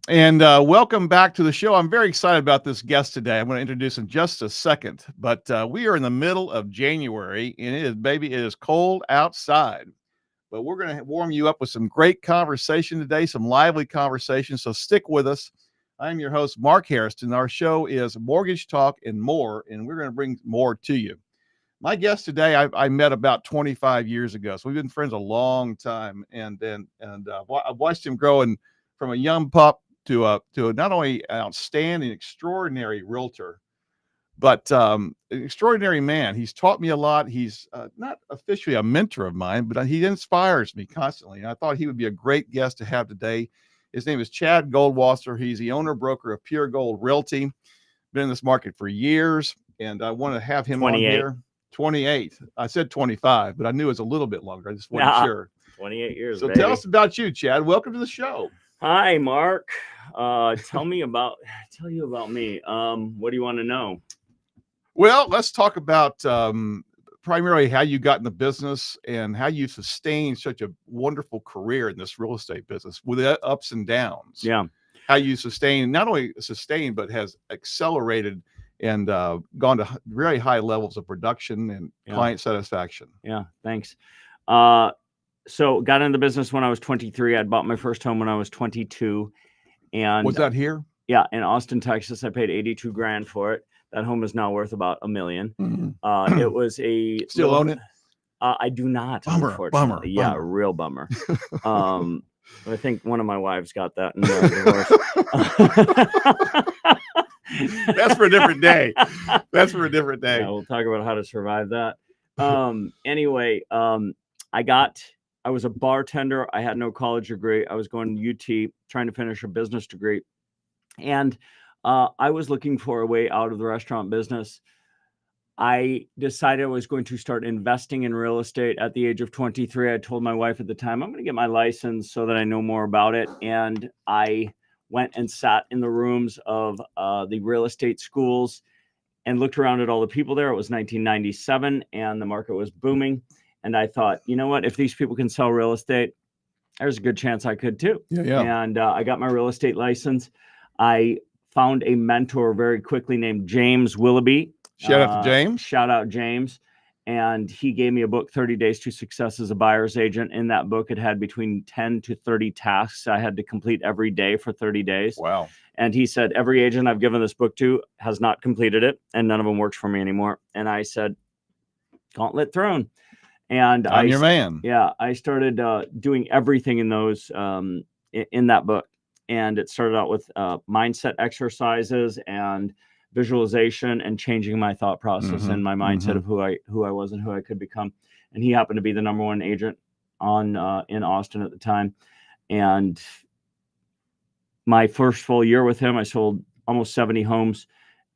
And welcome back to the show. I'm very excited about this guest today. I'm going to introduce in just a second, but we are in the middle of January, and it is cold outside. But we're going to warm you up with some great conversation today, some lively conversation. So stick with us. I'm your host, Mark Hairston. Our show is Mortgage Talk and More, and we're going to bring more to you. My guest today, I met about 25 years ago, so we've been friends a long time, and I've watched him grow from a young pup to not only an outstanding, extraordinary realtor, but an extraordinary man. He's taught me a lot. He's not officially a mentor of mine, but he inspires me constantly. And I thought he would be a great guest to have today. His name is Chad Goldwasser. He's the owner broker of Pure Gold Realty. Been in this market for years, and I want to have him 28. on here. 28. I said 25, but I knew it was a little bit longer. I just wasn't sure. 28 years. So baby. Tell us about you, Chad. Welcome to the show. Hi, Mark. Tell you about me. What do you want to know? Well, let's talk about primarily how you got in the business and how you sustained such a wonderful career in this real estate business with ups and downs. Yeah. How you not only sustained, but has accelerated and gone to very high levels of production and client satisfaction. Yeah, thanks. So got into the business when I was 23. I'd bought my first home when I was 22. And was that here? Yeah, in Austin, Texas. I paid $82,000 for it. That home is now worth about $1 million. Mm-hmm. It was still own it? I do not. Bummer. Yeah, real bummer. I think one of my wives got that in the divorce. That's for a different day. Yeah, we'll talk about how to survive that. Anyway, I was a bartender. I had no college degree. I was going to UT trying to finish a business degree. And I was looking for a way out of the restaurant business. I decided I was going to start investing in real estate at the age of 23. I told my wife at the time, I'm going to get my license so that I know more about it. And I went and sat in the rooms of the real estate schools and looked around at all the people there. It was 1997 and the market was booming. And I thought, you know what, if these people can sell real estate, there's a good chance I could too. Yeah. And I got my real estate license. I found a mentor very quickly named James Willoughby. Shout out to James. Shout out James. And he gave me a book, 30 Days to Success as a Buyer's Agent. In that book, it had between 10 to 30 tasks I had to complete every day for 30 days. Wow. And he said, every agent I've given this book to has not completed it, and none of them works for me anymore. And I said, gauntlet thrown. And I'm your man. Yeah, I started doing everything in those in that book. And it started out with mindset exercises and visualization and changing my thought process and my mindset of who I was and who I could become. And he happened to be the #1 agent in Austin at the time. And my first full year with him, I sold almost 70 homes.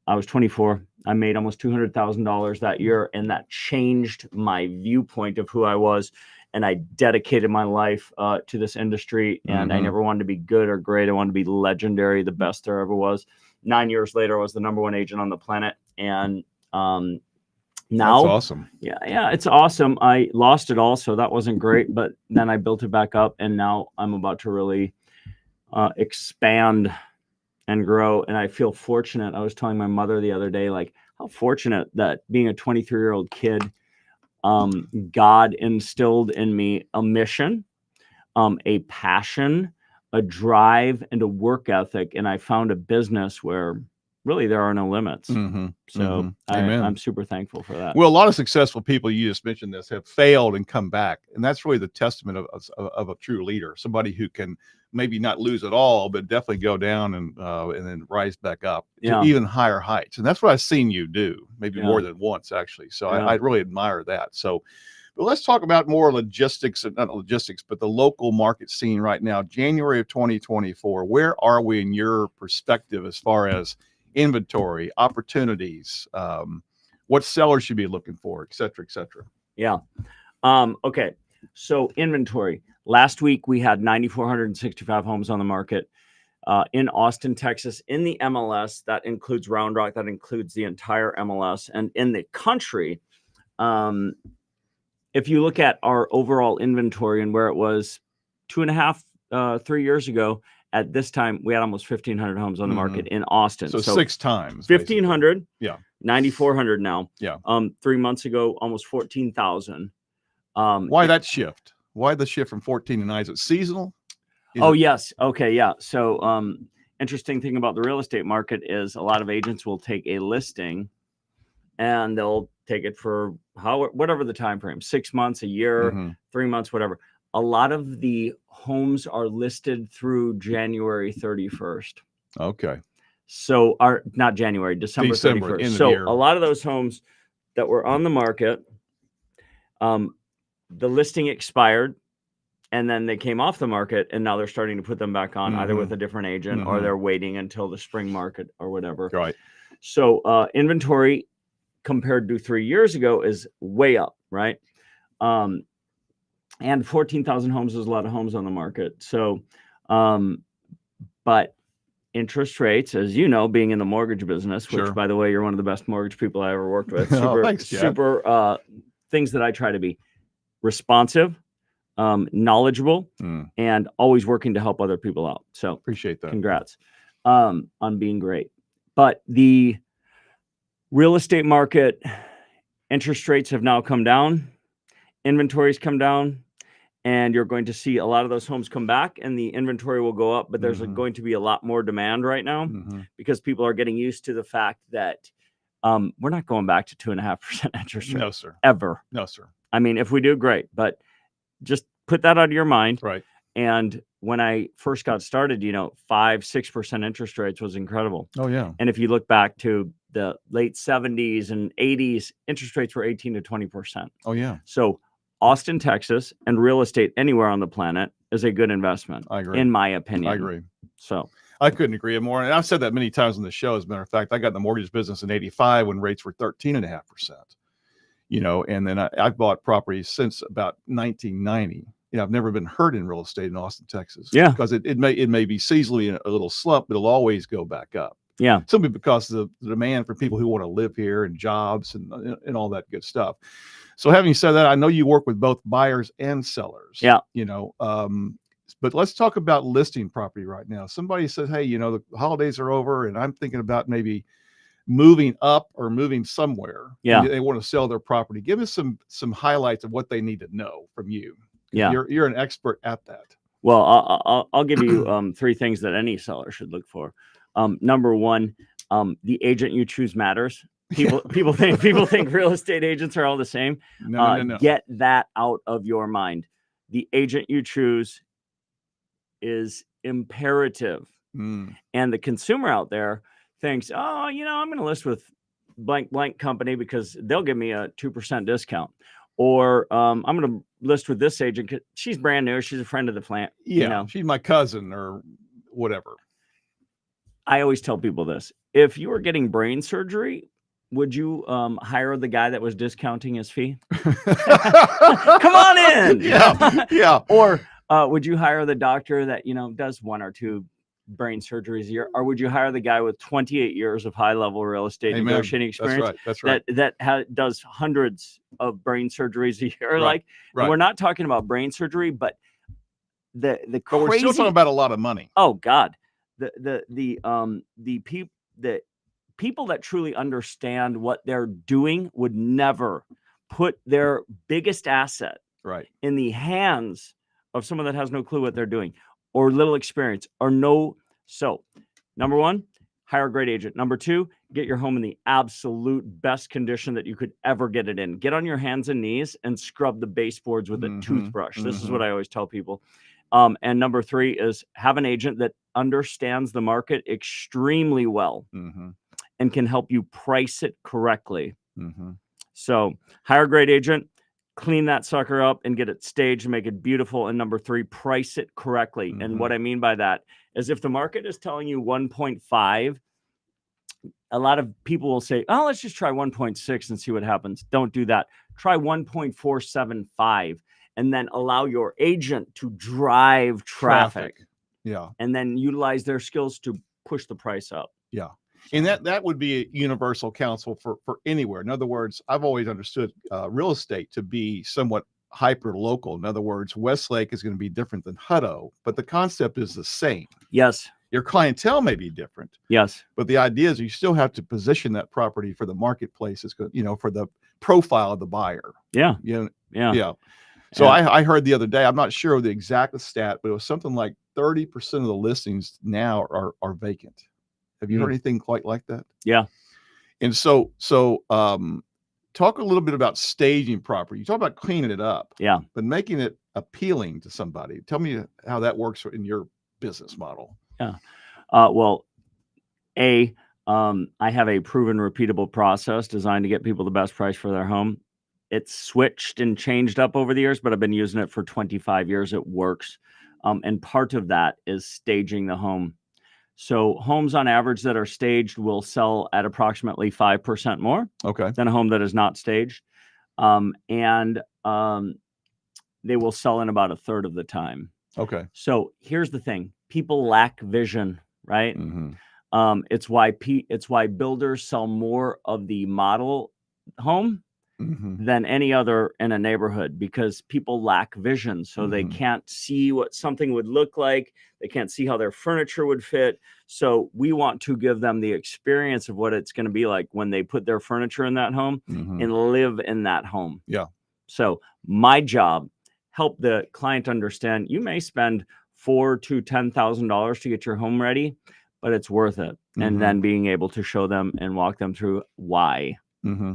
I was 24. I made almost $200,000 that year, and that changed my viewpoint of who I was. And I dedicated my life to this industry, and I never wanted to be good or great. I wanted to be legendary, the best there ever was. 9 years later, I was the #1 agent on the planet. And now, that's awesome. Yeah, it's awesome. I lost it all, so that wasn't great. But then I built it back up, and now I'm about to really expand and grow. And I feel fortunate. I was telling my mother the other day, like, how fortunate that being a 23-year-old kid, God instilled in me a mission, a passion, a drive, and a work ethic. And I found a business where really there are no limits. So I'm super thankful for that. Well, a lot of successful people, you just mentioned this, have failed and come back. And that's really the testament of a true leader, somebody who can maybe not lose at all, but definitely go down and then rise back up to even higher heights. And that's what I've seen you do, maybe more than once, actually. So I really admire that. So but let's talk about more logistics, not logistics, but the local market scene right now, January of 2024. Where are we in your perspective as far as inventory, opportunities, what sellers should be looking for, et cetera, et cetera? Yeah. Okay. So inventory. Last week, we had 9,465 homes on the market in Austin, Texas, in the MLS. That includes Round Rock. That includes the entire MLS. And in the country, if you look at our overall inventory and where it was 2.5, 3 years ago, At this time, we had almost 1,500 homes on the market in Austin. So 6 times. 1,500. Yeah. 9,400 now. Yeah. 3 months ago, almost 14,000. Why that shift? Why the shift from 14 to 9? Is it seasonal? Yes. Okay. Yeah. So, interesting thing about the real estate market is a lot of agents will take a listing and they'll take it for whatever the time frame, 6 months, a year, 3 months, whatever. A lot of the homes are listed through January 31st. Okay. So not January, December 31st. So a lot of those homes that were on the market, the listing expired and then they came off the market and now they're starting to put them back on either with a different agent or they're waiting until the spring market or whatever. Right. So inventory compared to 3 years ago is way up, right? And 14,000 homes is a lot of homes on the market. So, but interest rates, as you know, being in the mortgage business, which by the way, you're one of the best mortgage people I ever worked with. Super things that I try to be responsive, knowledgeable, and always working to help other people out. So appreciate that. Congrats on being great. But the real estate market, interest rates have now come down, inventories come down, and you're going to see a lot of those homes come back and the inventory will go up, but there's going to be a lot more demand right now because people are getting used to the fact that we're not going back to 2.5% interest rate. No, sir. Ever. No, sir. I mean, if we do, great, but just put that out of your mind. Right. And when I first got started, 5-6% interest rates was incredible. Oh, yeah. And if you look back to the late 70s and 80s, interest rates were 18 to 20%. Oh, yeah. So Austin, Texas, and real estate anywhere on the planet is a good investment. I agree. In my opinion. I agree. So I couldn't agree more. And I've said that many times on the show. As a matter of fact, I got in the mortgage business in 85 when rates were 13.5%. And then I've bought properties since about 1990. I've never been hurt in real estate in Austin, Texas. Yeah. Because it may be seasonally in a little slump, but it'll always go back up. Yeah. Simply because of the demand for people who want to live here and jobs and all that good stuff. So having said that, I know you work with both buyers and sellers. Yeah. But let's talk about listing property right now. Somebody says, hey, the holidays are over and I'm thinking about maybe moving up or moving somewhere. Yeah. They want to sell their property. Give us some highlights of what they need to know from you. Yeah. You're an expert at that. Well, I'll give you 3 things that any seller should look for. Number 1, the agent you choose matters. People think real estate agents are all the same. No. Get that out of your mind. The agent you choose is imperative. And the consumer out there thinks, oh, I'm going to list with blank company because they'll give me a 2% discount. Or I'm going to list with this agent because she's brand new. She's a friend of the plant. Yeah, she's my cousin or whatever. I always tell people this. If you were getting brain surgery, would you hire the guy that was discounting his fee? Come on in. Yeah. Or would you hire the doctor that, does 1 or 2 brain surgeries a year? Or would you hire the guy with 28 years of high-level real estate negotiating experience? That's right. That does hundreds of brain surgeries a year? Right. We're not talking about brain surgery, but the crazy. But we're still talking about a lot of money. Oh God, the people that truly understand what they're doing would never put their biggest asset in the hands of someone that has no clue what they're doing or little experience or no. So number 1, hire a great agent. Number 2, get your home in the absolute best condition that you could ever get it in. Get on your hands and knees and scrub the baseboards with a toothbrush. This is what I always tell people. And number 3 is have an agent that understands the market extremely well and can help you price it correctly. So hire a great agent, clean that sucker up and get it staged and make it beautiful. And number 3, price it correctly. And what I mean by that is if the market is telling you 1.5, a lot of people will say, oh, let's just try 1.6 and see what happens. Don't do that. Try 1.475 and then allow your agent to drive traffic. Yeah. And then utilize their skills to push the price up. Yeah. And that would be a universal counsel for anywhere. In other words, I've always understood real estate to be somewhat hyper local. In other words, Westlake is going to be different than Hutto, but the concept is the same. Yes. Your clientele may be different. Yes. But the idea is you still have to position that property for the marketplace, for the profile of the buyer. Yeah. Yeah. So I heard the other day, I'm not sure of the exact stat, but it was something like 30% of the listings now are vacant. Have you heard anything quite like that? Yeah. And so talk a little bit about staging property. You talk about cleaning it up, but making it appealing to somebody. Tell me how that works in your business model. Yeah. Well, I have a proven, repeatable process designed to get people the best price for their home. It's switched and changed up over the years, but I've been using it for 25 years. It works. And part of that is staging the home. So homes on average that are staged will sell at approximately 5% more than a home that is not staged. And they will sell in about a third of the time. Okay. So here's the thing. People lack vision, right? It's why builders sell more of the model home than any other in a neighborhood, because people lack vision. So they can't see what something would look like. They can't see how their furniture would fit. So we want to give them the experience of what it's going to be like when they put their furniture in that home and live in that home. Yeah. So my job, help the client understand you may spend $4,000 to $10,000 to get your home ready, but it's worth it. And then being able to show them and walk them through why.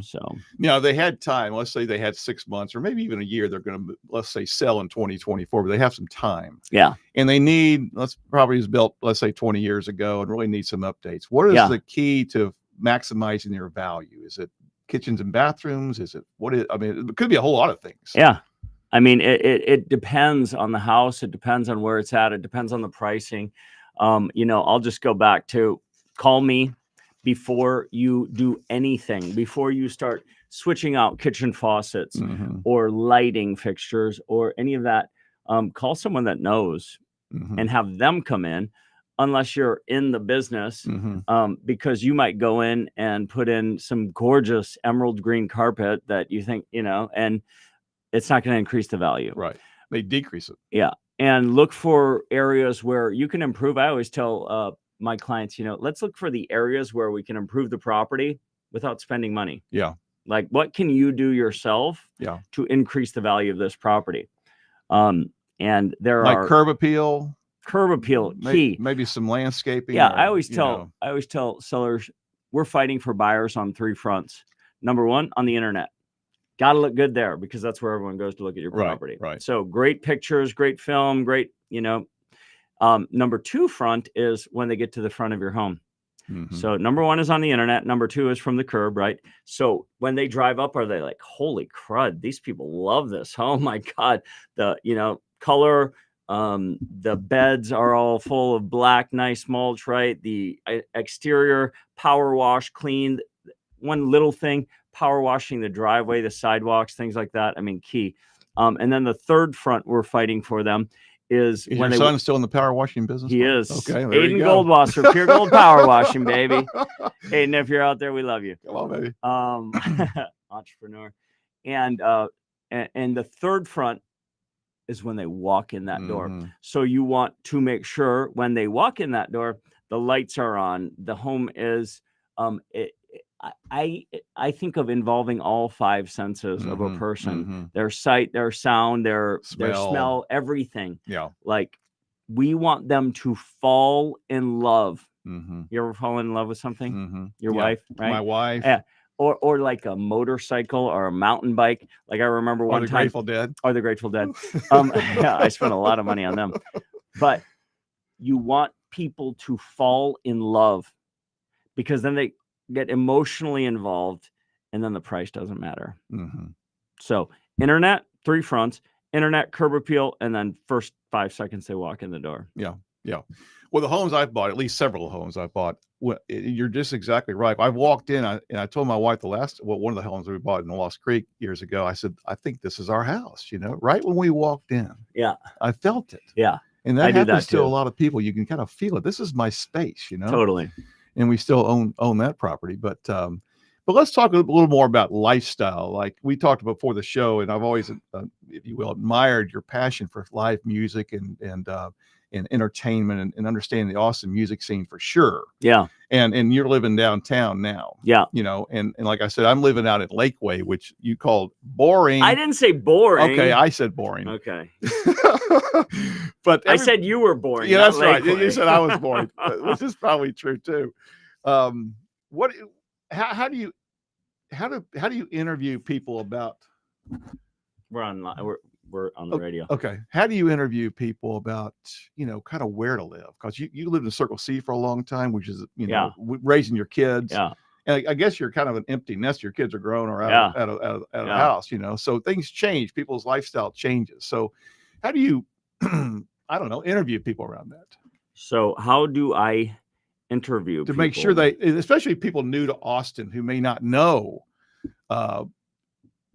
So they had time. Let's say they had 6 months or maybe even a year. They're going to, let's say, sell in 2024, but they have some time. Yeah. And they need, property was built, let's say 20 years ago, and really need some updates. What is the key to maximizing their value? Is it kitchens and bathrooms? Is it, it could be a whole lot of things. Yeah. I mean, it depends on the house. It depends on where it's at. It depends on the pricing. I'll just go back to call me before you do anything, before you start switching out kitchen faucets or lighting fixtures or any of that. Call someone that knows and have them come in, unless you're in the business, because you might go in and put in some gorgeous emerald green carpet that you think, and it's not going to increase the value. Right. They decrease it. Yeah. And look for areas where you can improve. I always tell my clients, let's look for the areas where we can improve the property without spending money. Yeah. Like, what can you do yourself to increase the value of this property? And there are curb appeal, key. Maybe some landscaping. Yeah. I always tell sellers, we're fighting for buyers on 3 fronts. Number one, on the internet. Got to look good there, because that's where everyone goes to look at your property. Right. So great pictures, great film, great, number 2 front is when they get to the front of your home. So number 1 is on the internet. Number 2 is from the curb, right? So when they drive up, are they like, holy crud, these people love this. Oh my God. The, color, the beds are all full of black, nice mulch, right? The exterior power wash, cleaned. One little thing, power washing the driveway, the sidewalks, things like that. I mean, key. And then the 3rd front we're fighting for them is when your son still in the power washing business? He is. Okay. Aiden Goldwasser, Pure Gold Power Washing, baby. Aiden, if you're out there, we love you. Come on, baby. Entrepreneur. And the 3rd front is when they walk in that door. So you want to make sure when they walk in that door, the lights are on. The home is, I think of involving all 5 senses of a person, their sight, their sound, their smell, everything. Yeah. Like, we want them to fall in love. You ever fall in love with something? Your wife, right? My wife. Yeah. Or like a motorcycle or a mountain bike. Like, I remember one time. Grateful Dead. Or the Grateful Dead. Yeah, I spent a lot of money on them. But you want people to fall in love, because then they get emotionally involved, and then the price doesn't matter. So internet, 3 fronts, internet, curb appeal, and then first 5 seconds they walk in the door. Yeah. Yeah. Well, the homes I've bought, at least several homes I've bought, you're just exactly right. I walked in and I told my wife one of the homes we bought in Lost Creek years ago, I said, I think this is our house, right when we walked in. Yeah. I felt it. Yeah. And that happens to a lot of people. You can kind of feel it. This is my space, Totally. And we still own that property. But But let's talk a little more about lifestyle. Like we talked about before the show, and I've always, if you will, admired your passion for live music and entertainment and understanding the Austin music scene for sure. Yeah. And you're living downtown now. Yeah. You know, and like I said, I'm living out at Lakeway, which you called boring. I didn't say boring. Okay, I said boring. Okay. But I said you were boring. Yeah, that's right. Lakeway. You said I was boring, which is probably true too. What? How do you interview people about? We're on the radio. Okay. How do you interview people about, kind of where to live? Because you lived in Circle C for a long time, which is, raising your kids. Yeah. And I guess you're kind of an empty nest. Your kids are grown or out of the house, so things change. People's lifestyle changes. So how do you, I don't know, interview people around that? So how do I interview to people? make sure especially people new to Austin who may not know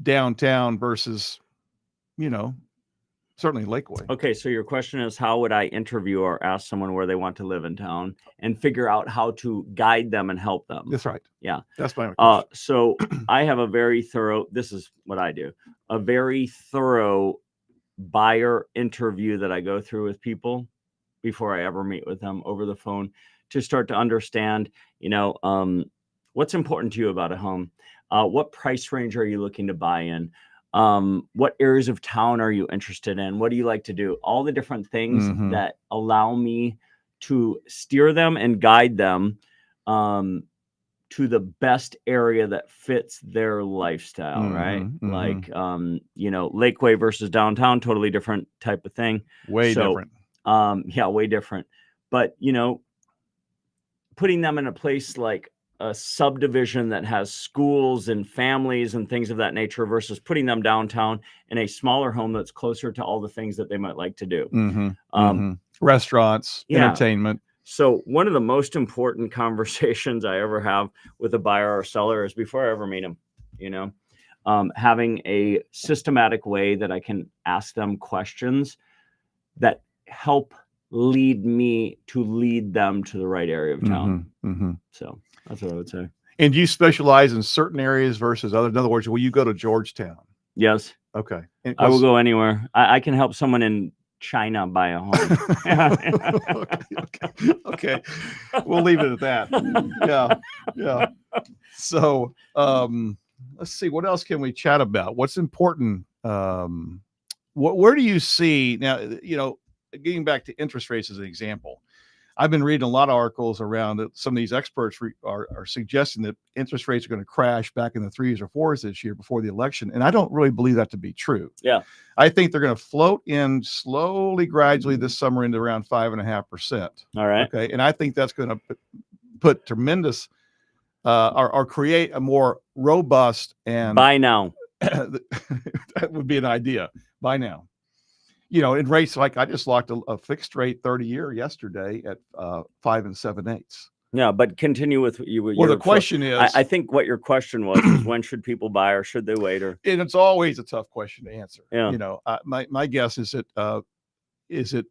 downtown versus, certainly Lakeway. Okay, so your question is, how would I interview or ask someone where they want to live in town and figure out how to guide them and help them? That's right. Yeah. That's my question. So I have a very thorough, this is what I do, a very thorough buyer interview that I go through with people before I ever meet with them over the phone to start to understand, what's important to you about a home? What price range are you looking to buy in? What areas of town are you interested in? What do you like to do? All the different things that allow me to steer them and guide them to the best area that fits their lifestyle, right? Like, Lakeway versus downtown, totally different type of thing. Way different. Yeah, way different. But, putting them in a place like a subdivision that has schools and families and things of that nature versus putting them downtown in a smaller home that's closer to all the things that they might like to do. Restaurants, entertainment. So one of the most important conversations I ever have with a buyer or seller is before I ever meet them, having a systematic way that I can ask them questions that help lead me to lead them to the right area of town. So that's what I would say. And do you specialize in certain areas versus others? In other words, will you go to Georgetown? Yes. Okay. I will go anywhere. I can help someone in China buy a home. Okay. We'll leave it at that. Yeah. So let's see. What else can we chat about? What's important? Where do you see now, getting back to interest rates as an example, I've been reading a lot of articles around that some of these experts are suggesting that interest rates are going to crash back in the 3s or 4s this year before the election. And I don't really believe that to be true. Yeah. I think they're going to float in slowly, gradually this summer into around 5.5%. All right. Okay. And I think that's going to put tremendous or create a more robust and buy now. That would be an idea. Buy now. In rates, like I just locked a fixed rate 30-year yesterday at 5 7/8. Yeah, but continue with you. Well, the question is, I think what your question was is when should people buy or should they wait? And it's always a tough question to answer. Yeah. My guess is that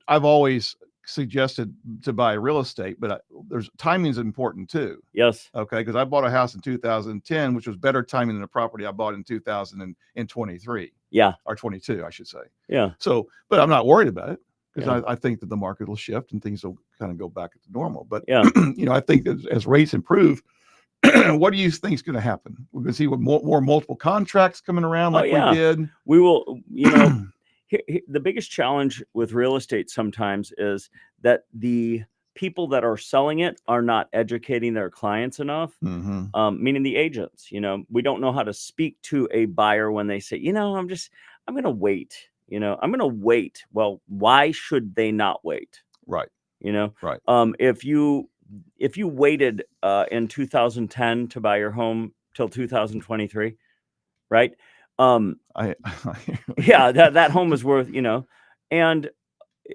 I've always suggested to buy real estate, but there's timing is important too. Yes. Okay, because I bought a house in 2010, which was better timing than the property I bought in 2023. Yeah. Or 22, I should say. Yeah. So, but I'm not worried about it because I think that the market will shift and things will kind of go back to normal. But I think that as rates improve, what do you think is going to happen? We're going to see more multiple contracts coming around like we did. We will. The biggest challenge with real estate sometimes is that the people that are selling it are not educating their clients enough, meaning the agents. We don't know how to speak to a buyer when they say, I'm going to wait. I'm going to wait. Well, why should they not wait? Right. Right. If you waited in 2010 to buy your home till 2023, right? That home is worth, and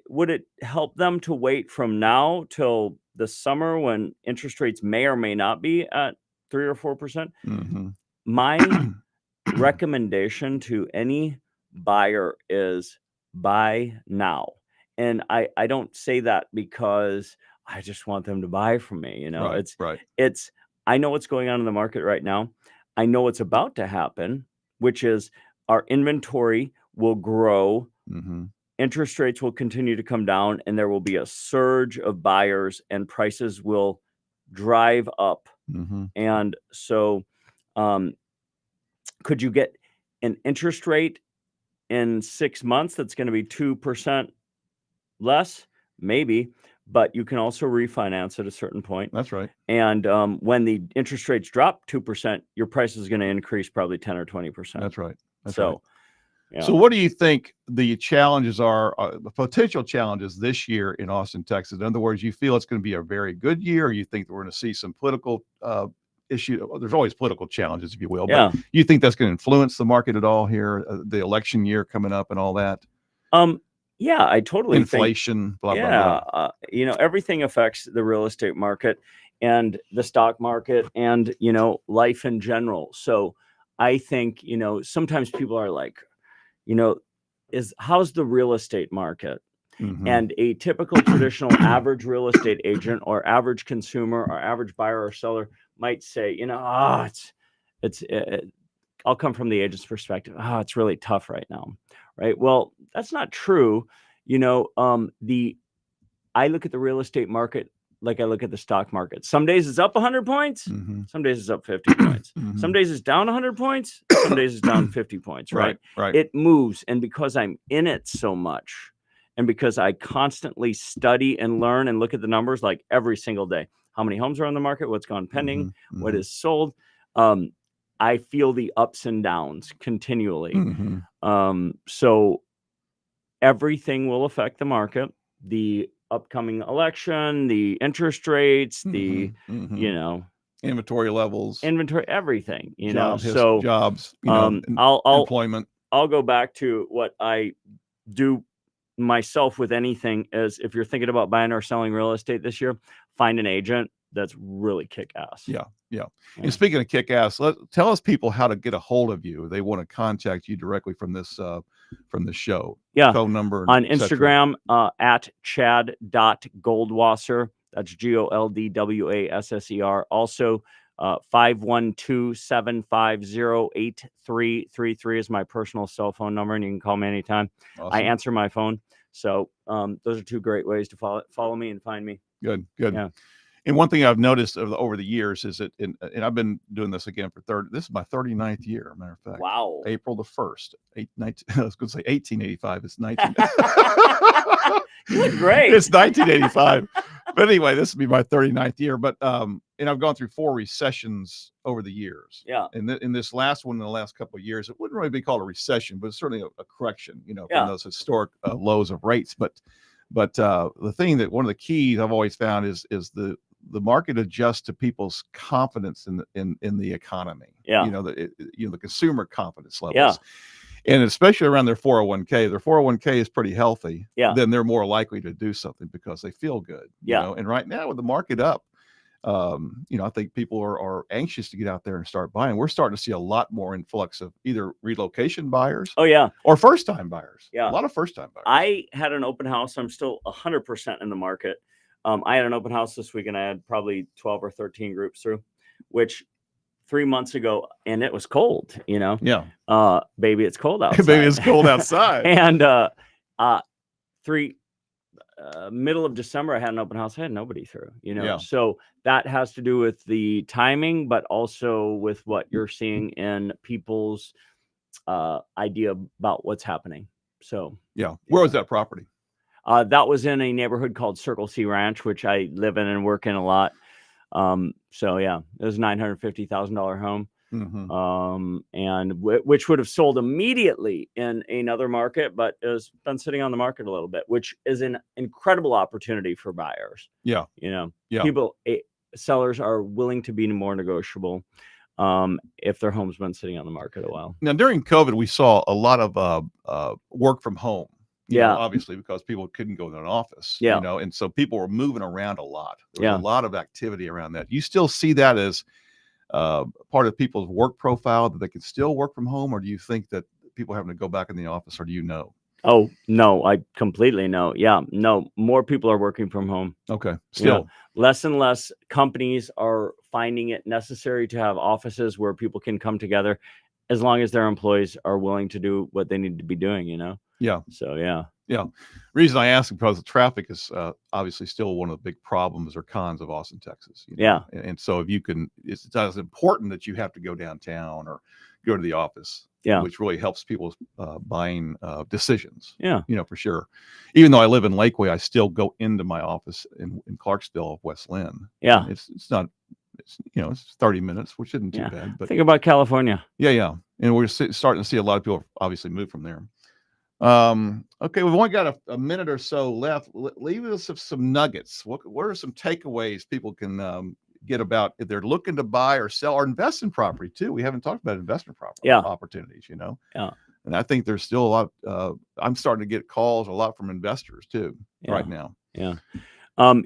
would it help them to wait from now till the summer when interest rates may or may not be at 3 or 4%? My recommendation to any buyer is buy now. And I don't say that because I just want them to buy from me. I know what's going on in the market right now. I know what's about to happen, which is our inventory will grow. Mm-hmm. Interest rates will continue to come down, and there will be a surge of buyers, and prices will drive up. Mm-hmm. And so, could you get an interest rate in 6 months that's going to be 2% less? Maybe, but you can also refinance at a certain point. That's right. And when the interest rates drop 2%, your price is going to increase probably 10 or 20%. That's right. That's so, right. yeah. So what do you think the challenges are, the potential challenges this year in Austin, Texas? In other words, you feel it's going to be a very good year, or you think that we're going to see some political issue? Well, there's always political challenges, if you will, Yeah. but you think that's going to influence the market at all here, the election year coming up and all that? Yeah, I totally Inflation, think, blah, yeah, blah, blah. Everything affects the real estate market and the stock market and, life in general. So I think, sometimes people are like, how's the real estate market? Mm-hmm. And a typical traditional average real estate agent or average consumer or average buyer or seller might say, I'll come from the agent's perspective. It's really tough right now. Right. Well, that's not true. I look at the real estate market like I look at the stock market. Some days it's up 100 points. Mm-hmm. Some days it's up 50 points. Mm-hmm. Some days it's down 100 points. Some days it's down 50 points. Right. It moves. And because I'm in it so much, and because I constantly study and learn and look at the numbers like every single day, how many homes are on the market, what's gone pending, Mm-hmm. what is sold, I feel the ups and downs continually. Mm-hmm. So everything will affect the market, the upcoming election, the interest rates, the, inventory levels, everything, jobs, employment. I'll go back to what I do myself with anything is if you're thinking about buying or selling real estate this year, find an agent that's really kick-ass. Yeah. And speaking of kick-ass, tell us people how to get a hold of you. They want to contact you directly from this show. Yeah. Phone number on Instagram at chad.goldwasser. That's GOLDWASSER. Also 512-750-8333 is my personal cell phone number, and you can call me anytime. Awesome. I answer my phone. So those are two great ways to follow me and find me. Good. Yeah. And one thing I've noticed over the years is that, and I've been doing this again this is my 39th year, matter of fact. Wow. April the 1st, I was going to say 1885. It's 19. You look great. It's 1985. But anyway, this will be my 39th year. But, and I've gone through 4 recessions over the years. Yeah. And in this last one, in the last couple of years, it wouldn't really be called a recession, but it's certainly a correction, from those historic lows of rates. But the thing that one of the keys I've always found is the market adjusts to people's confidence in the economy. Yeah. The consumer confidence levels. Yeah. And especially around their 401k. Their 401k is pretty healthy. Yeah. Then they're more likely to do something because they feel good. Yeah. And right now with the market up, I think people are anxious to get out there and start buying. We're starting to see a lot more influx of either relocation buyers. Oh yeah. Or first-time buyers. Yeah. A lot of first-time buyers. I had an open house. I'm still 100% in the market. I had an open house this week, and I had probably 12 or 13 groups through, which 3 months ago, and it was cold, Yeah. Baby, it's cold outside. Baby, it's cold outside. And middle of December, I had an open house. I had nobody through, Yeah. So that has to do with the timing, but also with what you're seeing in people's idea about what's happening. So yeah. Where was that property? That was in a neighborhood called Circle C Ranch, which I live in and work in a lot. So yeah, it was a $950,000 home. Mm-hmm. And which would have sold immediately in another market, but has been sitting on the market a little bit, which is an incredible opportunity for buyers. Yeah. Sellers are willing to be more negotiable if their home's been sitting on the market a while. Now, during COVID, we saw a lot of work from home. Obviously, because people couldn't go to an office. Yeah. And so people were moving around a lot. There was Yeah. a lot of activity around that. You still see that as part of people's work profile, that they can still work from home, or do you think that people are having to go back in the office, or do you know? Oh, no, I completely know. Yeah, no, more people are working from home. Okay. Still. Less and less companies are finding it necessary to have offices where people can come together, as long as their employees are willing to do what they need to be doing, Yeah. So, yeah. Yeah. Reason I ask, because the traffic is obviously still one of the big problems or cons of Austin, Texas. Yeah. And so if you can, it's as important that you have to go downtown or go to the office, Yeah. which really helps people's buying decisions. Yeah. For sure. Even though I live in Lakeway, I still go into my office in Clarksville, West Lynn. Yeah. It's not, it's 30 minutes, which isn't too bad. But think about California. Yeah. And we're starting to see a lot of people obviously move from there. Okay, we've only got a minute or so left. Leave us with some nuggets. What are some takeaways people can get about if they're looking to buy or sell or invest in property too? We haven't talked about investment property opportunities, Yeah. And I think there's still a lot. I'm starting to get calls a lot from investors too right now. Yeah.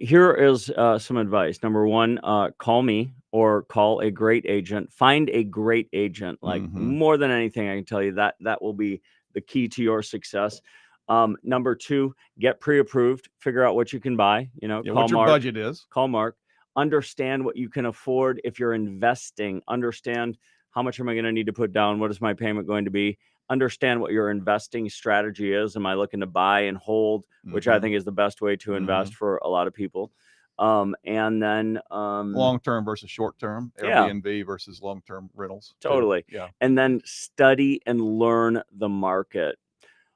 Here is some advice. Number one, call me or call a great agent. Find a great agent. Like more than anything, I can tell you that will be the key to your success. Number two, get pre-approved. Figure out what you can buy. Call what your Mark, budget is. Call Mark. Understand what you can afford if you're investing. Understand how much am I going to need to put down? What is my payment going to be? Understand what your investing strategy is. Am I looking to buy and hold, which I think is the best way to invest for a lot of people. And then long-term versus short-term, Airbnb versus long-term rentals. Totally. Too. Yeah. And then study and learn the market.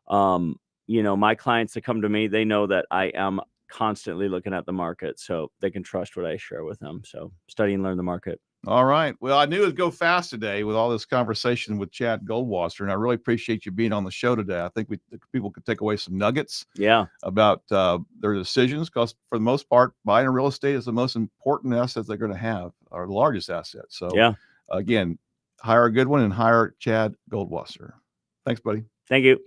My clients that come to me, they know that I am constantly looking at the market, so they can trust what I share with them. So study and learn the market. All right. Well, I knew it'd go fast today with all this conversation with Chad Goldwasser, and I really appreciate you being on the show today. I think people could take away some nuggets about their decisions, because for the most part, buying real estate is the most important asset they're going to have, or the largest asset. So again, hire a good one and hire Chad Goldwasser. Thanks, buddy. Thank you.